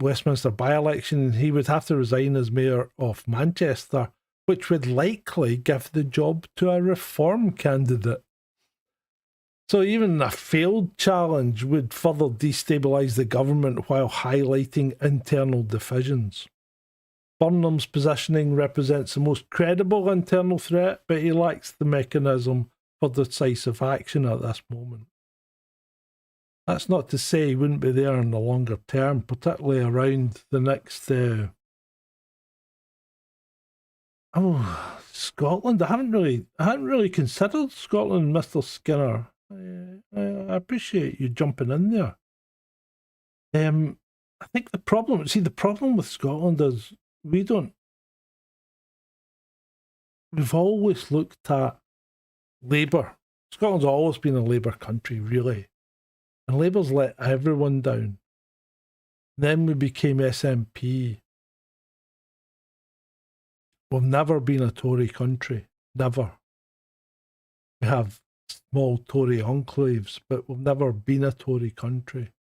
Speaker 1: Westminster by-election, he would have to resign as mayor of Manchester, which would likely give the job to a Reform candidate. So even a failed challenge would further destabilise the government while highlighting internal divisions. Burnham's positioning represents the most credible internal threat, but he lacks the mechanism for decisive action at this moment. That's not to say he wouldn't be there in the longer term, particularly around the next... Scotland. I hadn't really considered Scotland, Mr. Skinner. I appreciate you jumping in there. I think the problem with Scotland is we've always looked at Labour. Scotland's always been a Labour country, really. And Labour's let everyone down. Then we became SNP. We've never been a Tory country. Never. We have small Tory enclaves, but we've never been a Tory country.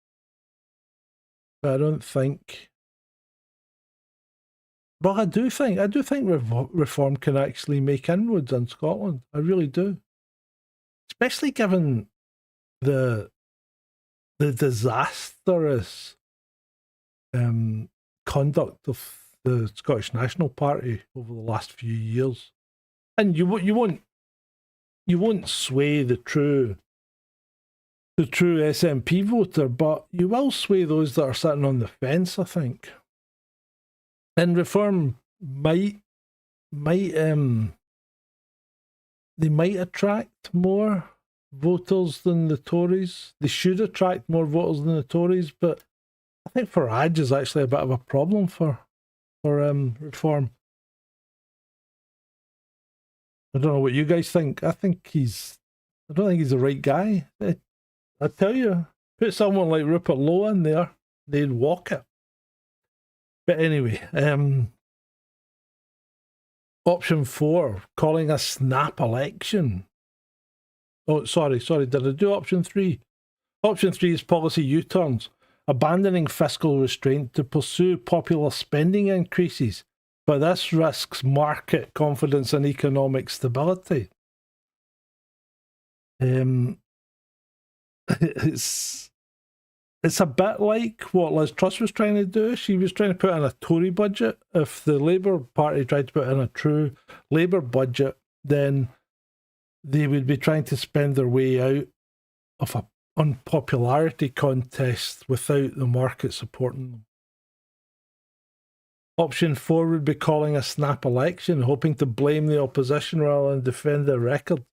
Speaker 1: But I don't think... Well, I do think Reform can actually make inroads in Scotland. I really do. Especially given the disastrous conduct of the Scottish National Party over the last few years. And you won't sway the true SNP voter, but you will sway those that are sitting on the fence, I think. And Reform might attract more voters than the Tories. They should attract more voters than the Tories, but I think Farage is actually a bit of a problem for Reform. I don't know what you guys think. I don't think he's the right guy. I tell you, put someone like Rupert Lowe in there, they'd walk it. But anyway, option 4, calling a snap election. Oh, sorry, did I do option 3? Option 3 is policy U-turns, abandoning fiscal restraint to pursue popular spending increases, but this risks market confidence and economic stability. It's a bit like what Liz Truss was trying to do. She was trying to put in a Tory budget. If the Labour Party tried to put in a true Labour budget, then they would be trying to spend their way out of an unpopularity contest without the market supporting them. Option 4 would be calling a snap election, hoping to blame the opposition rather than defend their record.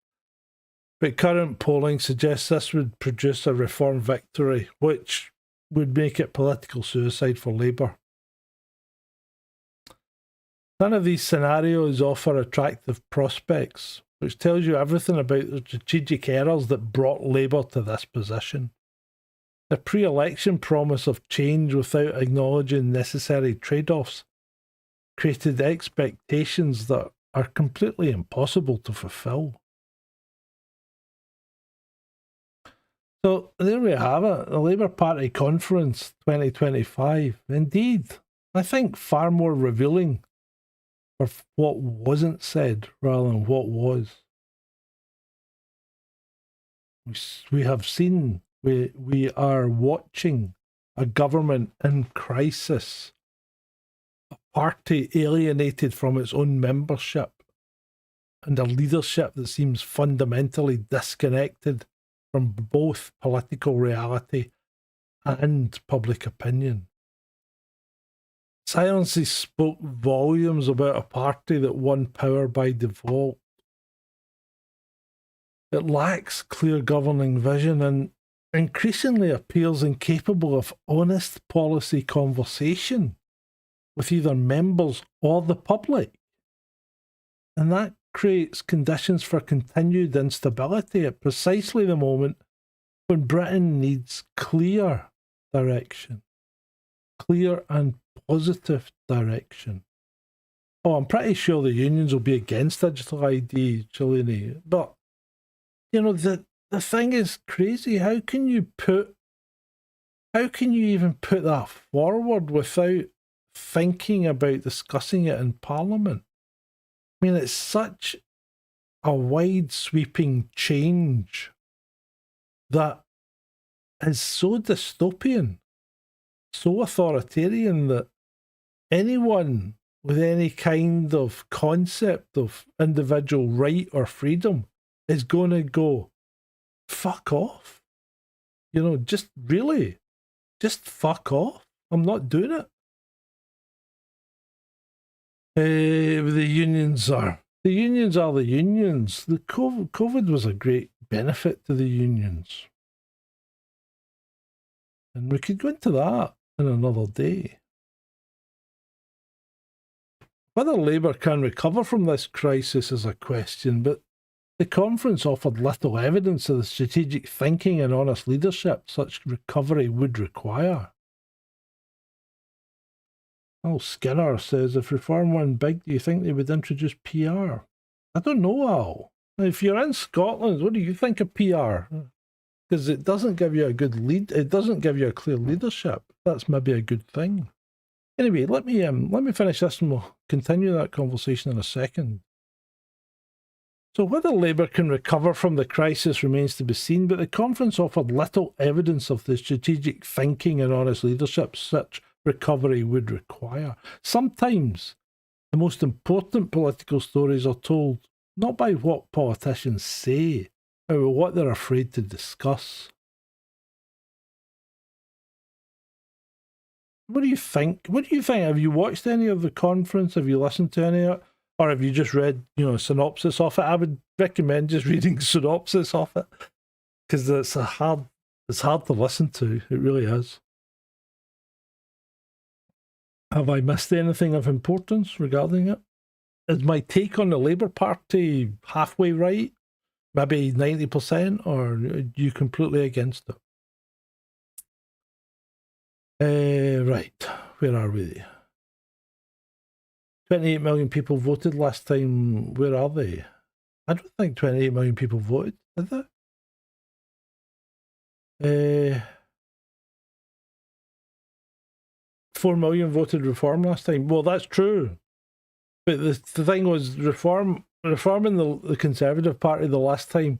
Speaker 1: But current polling suggests this would produce a Reform victory, which would make it political suicide for Labour. None of these scenarios offer attractive prospects, which tells you everything about the strategic errors that brought Labour to this position. The pre-election promise of change without acknowledging necessary trade-offs created expectations that are completely impossible to fulfil. So there we have it, the Labour Party Conference 2025. Indeed, I think far more revealing of what wasn't said rather than what was. We have seen, we are watching a government in crisis, a party alienated from its own membership, and a leadership that seems fundamentally disconnected from both political reality and public opinion. Silences spoke volumes about a party that won power by default. It lacks clear governing vision and increasingly appears incapable of honest policy conversation with either members or the public. And that creates conditions for continued instability at precisely the moment when Britain needs clear direction, clear and positive direction. Oh, I'm pretty sure the unions will be against digital ID, Cellini. But, the thing is crazy. How can you even put that forward without thinking about discussing it in Parliament? I mean, it's such a wide sweeping change that is so dystopian, so authoritarian that anyone with any kind of concept of individual right or freedom is going to go, fuck off. Just fuck off. I'm not doing it. The unions are the unions. The COVID was a great benefit to the unions. And we could go into that in another day. Whether Labour can recover from this crisis is a question, but the conference offered little evidence of the strategic thinking and honest leadership such recovery would require. Al Skinner says, if reform went big, do you think they would introduce PR? I don't know, Al. If you're in Scotland, what do you think of PR? Because it doesn't give you a good lead. It doesn't give you a clear leadership. That's maybe a good thing. Anyway, let me finish this and we'll continue that conversation in a second. So whether Labour can recover from the crisis remains to be seen, but the conference offered little evidence of the strategic thinking and honest leadership such recovery would require. Sometimes the most important political stories are told not by what politicians say, but by what they're afraid to discuss. What do you think? Have you watched any of the conference? Have you listened to any of it? Or have you just read, a synopsis of it? I would recommend just reading synopsis of it. Because it's hard to listen to. It really is. Have I missed anything of importance regarding it? Is my take on the Labour Party halfway right? Maybe 90%? Or are you completely against it? Right, where are we? 28 million people voted last time. Where are they? I don't think 28 million people voted, did they? 4 million voted reform last time. Well, that's true. But the thing was, reforming the Conservative Party the last time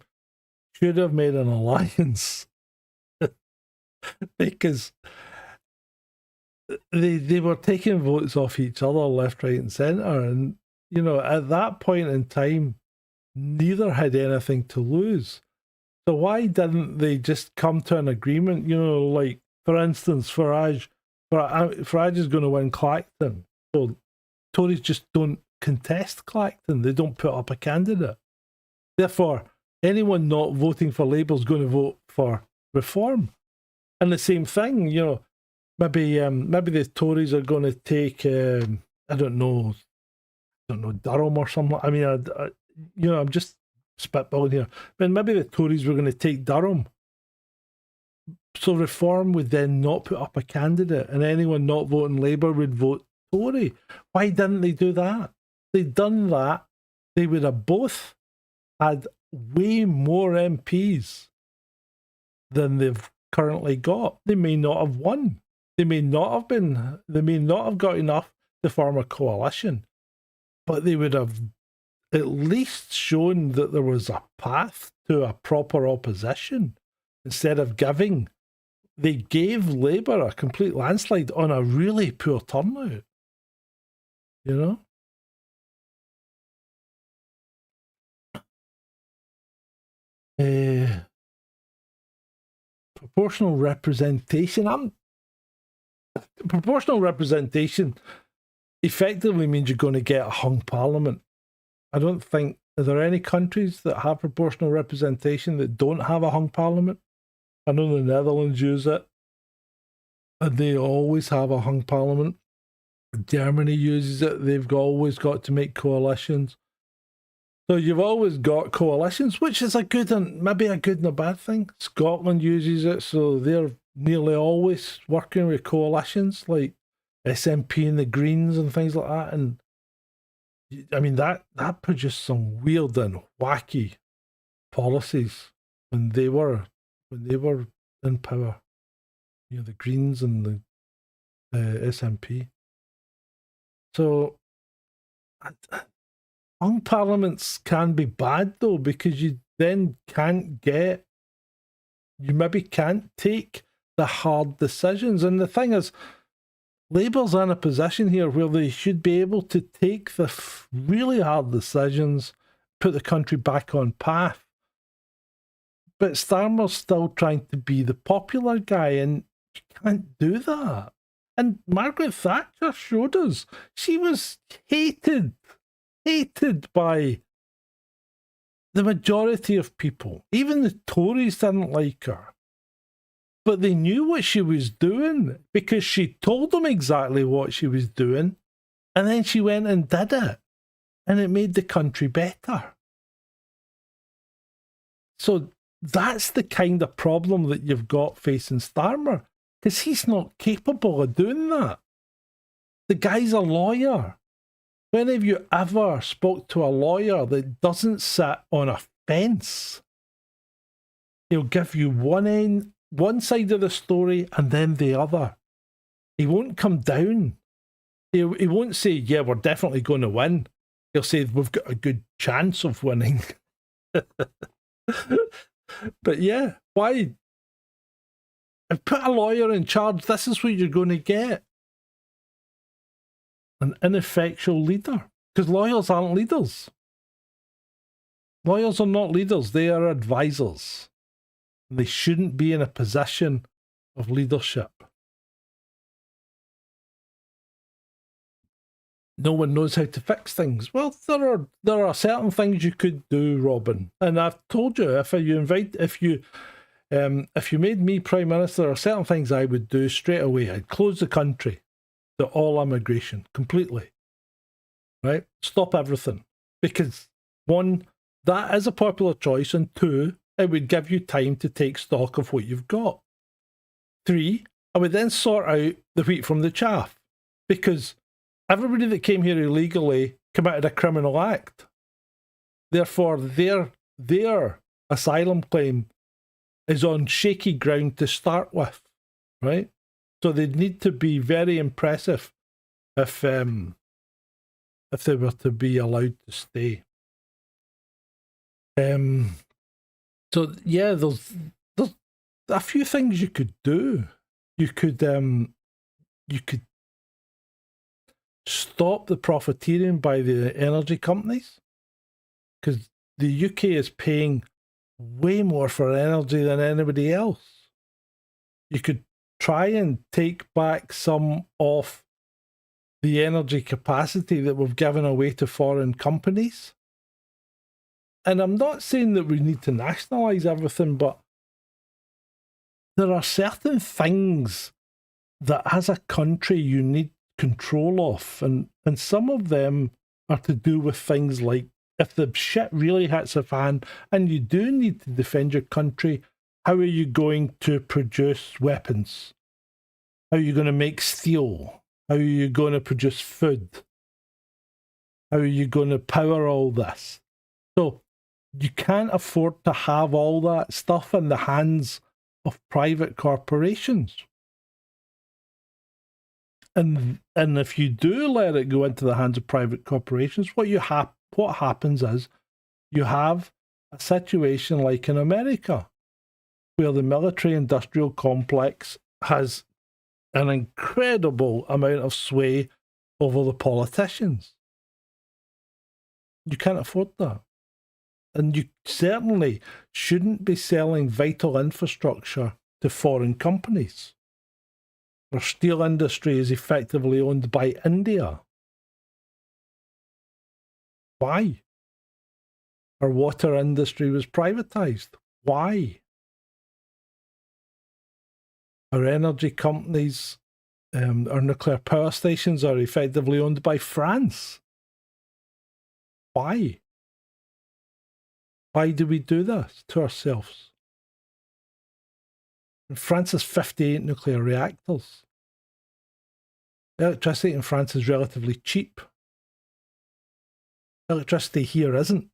Speaker 1: should have made an alliance. Because they were taking votes off each other left, right, and centre. And, at that point in time, neither had anything to lose. So why didn't they just come to an agreement? Like, for instance, Farage is going to win Clacton. So Tories just don't contest Clacton. They don't put up a candidate. Therefore, anyone not voting for Labour is going to vote for Reform. And the same thing, maybe the Tories are going to take, I don't know, Durham or something. I mean, I'm just spitballing here. But maybe the Tories were going to take Durham. So Reform would then not put up a candidate, and anyone not voting Labour would vote Tory. Why didn't they do that? If they'd done that, they would have both had way more MPs than they've currently got. They may not have won. They may not have got enough to form a coalition, but they would have at least shown that there was a path to a proper opposition instead of giving. They gave Labour a complete landslide on a really poor turnout. Proportional representation. Proportional representation effectively means you're going to get a hung parliament. I don't think, are there any countries that have proportional representation that don't have a hung parliament? I know the Netherlands use it, and they always have a hung parliament. Germany uses it. They've always got to make coalitions. So you've always got coalitions, which is maybe a good and a bad thing. Scotland uses it, so they're nearly always working with coalitions like SNP and the Greens and things like that. And I mean, that produced some weird and wacky policies when they were in power. You know, the Greens and the SNP. So, hung parliaments can be bad though, because you then you maybe can't take the hard decisions. And the thing is, Labour's in a position here where they should be able to take the really hard decisions, put the country back on path. But Starmer's still trying to be the popular guy, and you can't do that. And Margaret Thatcher showed us she was hated by the majority of people. Even the Tories didn't like her. But they knew what she was doing because she told them exactly what she was doing. And then she went and did it. And it made the country better. So that's the kind of problem that you've got facing Starmer, because he's not capable of doing that. The guy's a lawyer. When have you ever spoke to a lawyer that doesn't sit on a fence? He'll give you one side of the story and then the other. He won't come down. He won't say, yeah, we're definitely going to win. He'll say, we've got a good chance of winning. But yeah, why? I've put a lawyer in charge. This is what you're going to get. An ineffectual leader. Because lawyers aren't leaders. Lawyers are not leaders. They are advisors. They shouldn't be in a position of leadership. No one knows how to fix things. Well, there are certain things you could do, Robin. And I've told you, if you made me Prime Minister, there are certain things I would do straight away. I'd close the country to all immigration completely. Right? Stop everything. Because one, that is a popular choice, and two, it would give you time to take stock of what you've got. Three, I would then sort out the wheat from the chaff, because everybody that came here illegally committed a criminal act. Therefore, their asylum claim is on shaky ground to start with, right? So they'd need to be very impressive if they were to be allowed to stay. So yeah, there's a few things you could do. You could stop the profiteering by the energy companies, because the UK is paying way more for energy than anybody else. You could try and take back some of the energy capacity that we've given away to foreign companies. And I'm not saying that we need to nationalise everything, but there are certain things that as a country you need control of. And some of them are to do with things like, if the shit really hits a fan and you do need to defend your country, how are you going to produce weapons? How are you going to make steel? How are you going to produce food? How are you going to power all this? So you can't afford to have all that stuff in the hands of private corporations. And if you do let it go into the hands of private corporations, what happens is you have a situation like in America, where the military-industrial complex has an incredible amount of sway over the politicians. You can't afford that. And you certainly shouldn't be selling vital infrastructure to foreign companies. Our steel industry is effectively owned by India. Why? Our water industry was privatised. Why? Our energy companies, our nuclear power stations are effectively owned by France. Why? Why do we do this to ourselves? And France has 58 nuclear reactors. Electricity in France is relatively cheap. Electricity here isn't.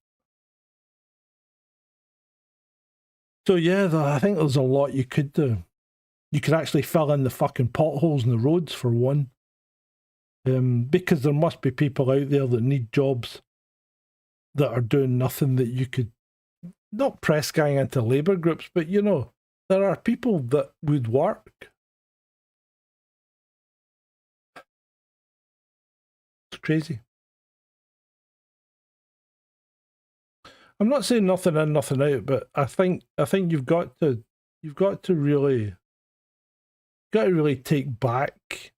Speaker 1: So yeah, I think there's a lot you could do. You could actually fill in the fucking potholes in the roads for one. Because there must be people out there that need jobs that are doing nothing that you could not press gang into labour groups, but you know, there are people that would work. It's crazy. I'm not saying nothing in, nothing out, but I think you've got to really take back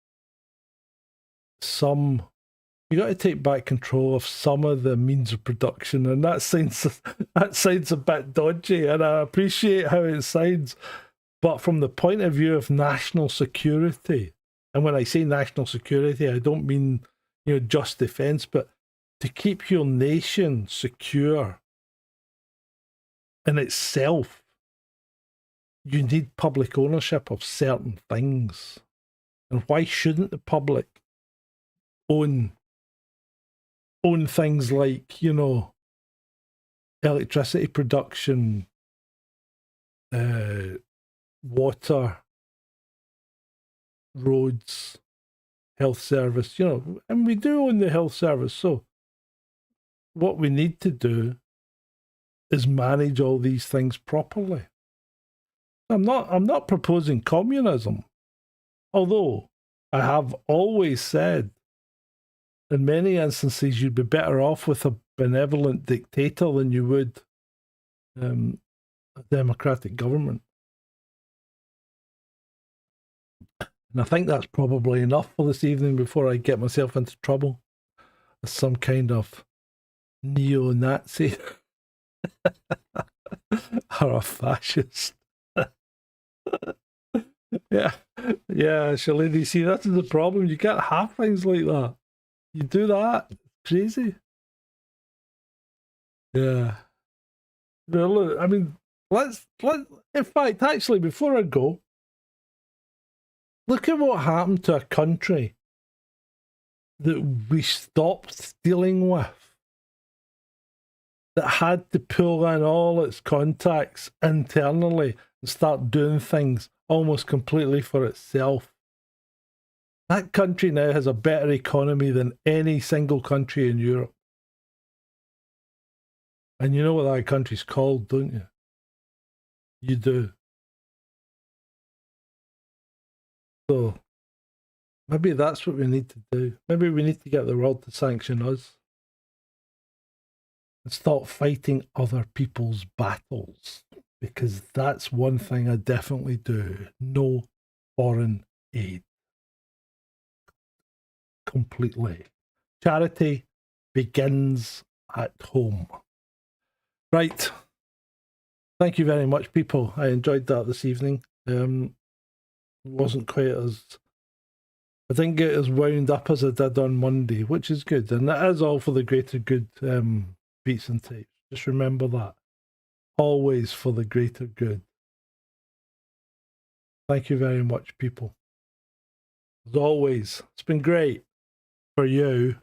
Speaker 1: some. You got to take back control of some of the means of production, and that sounds a bit dodgy, and I appreciate how it sounds, but from the point of view of national security, and when I say national security, I don't mean just defence, but to keep your nation secure in itself, you need public ownership of certain things, and why shouldn't the public own things like, electricity production, water, roads, health service, and we do own the health service. So what we need to do is manage all these things properly. I'm not proposing communism, although I have always said in many instances, you'd be better off with a benevolent dictator than you would a democratic government. And I think that's probably enough for this evening before I get myself into trouble as some kind of neo-Nazi or a fascist. Yeah, Shalini, see, that's the problem. You can't have things like that. You do that, crazy. Yeah. Well, look, I mean, let's. In fact, actually, before I go, look at what happened to a country that we stopped dealing with, that had to pull in all its contacts internally and start doing things almost completely for itself. That country now has a better economy than any single country in Europe. And you know what that country's called, don't you? You do. So maybe that's what we need to do. Maybe we need to get the world to sanction us and stop fighting other people's battles. Because that's one thing I definitely do. No foreign aid. Completely. Charity begins at home. Right. Thank you very much, people. I enjoyed that this evening. Wasn't quite as... I didn't get as wound up as I did on Monday, which is good. And that is all for the greater good, beats and tapes. Just remember that. Always for the greater good. Thank you very much, people. As always, it's been great for you.